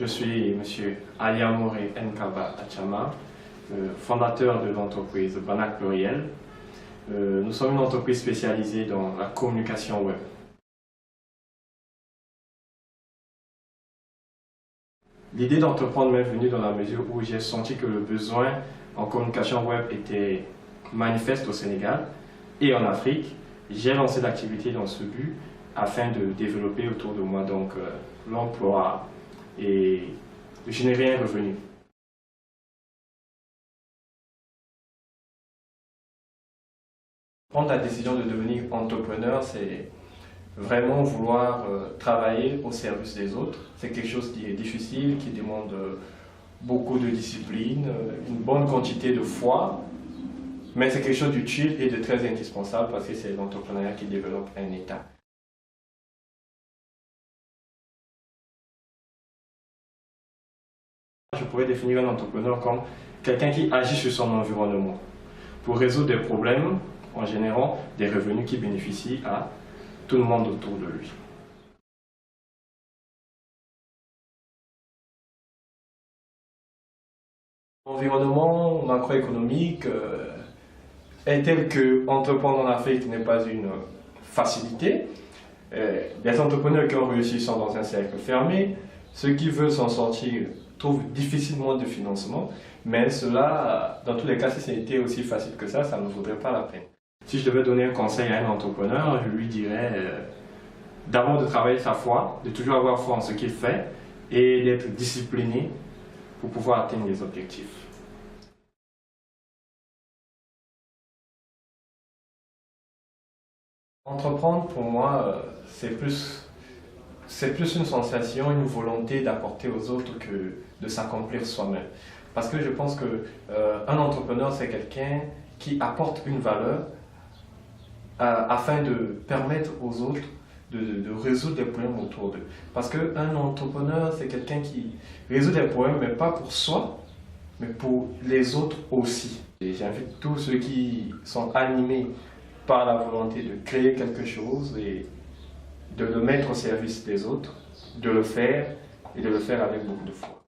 Je suis M. Aliamoure Nkaba Achama, fondateur de l'entreprise Banak Pluriel. Nous sommes une entreprise spécialisée dans la communication web. L'idée d'entreprendre m'est venue dans la mesure où j'ai senti que le besoin en communication web était manifeste au Sénégal et en Afrique. J'ai lancé l'activité dans ce but afin de développer autour de moi l'emploi et de générer un revenu. Prendre la décision de devenir entrepreneur, c'est vraiment vouloir travailler au service des autres. C'est quelque chose qui est difficile, qui demande beaucoup de discipline, une bonne quantité de foi, mais c'est quelque chose d'utile et de très indispensable parce que c'est l'entrepreneuriat qui développe un État. Je pourrais définir un entrepreneur comme quelqu'un qui agit sur son environnement pour résoudre des problèmes en générant des revenus qui bénéficient à tout le monde autour de lui. L'environnement macroéconomique est tel que entreprendre en Afrique n'est pas une facilité. Les entrepreneurs qui ont réussi sont dans un cercle fermé. Ceux qui veulent s'en sortir trouvent difficilement de financement, mais cela, dans tous les cas, si c'était aussi facile que ça ne vaudrait pas la peine. Si je devais donner un conseil à un entrepreneur, je lui dirais d'abord de travailler sa foi, de toujours avoir foi en ce qu'il fait et d'être discipliné pour pouvoir atteindre les objectifs. Entreprendre, pour moi, c'est plus une sensation, une volonté d'apporter aux autres que de s'accomplir soi-même. Parce que je pense qu'un entrepreneur, c'est quelqu'un qui apporte une valeur afin de permettre aux autres de résoudre des problèmes autour d'eux. Parce qu'un entrepreneur, c'est quelqu'un qui résout des problèmes, mais pas pour soi, mais pour les autres aussi. Et j'invite tous ceux qui sont animés par la volonté de créer quelque chose et de le mettre au service des autres, de le faire et de le faire avec beaucoup de foi.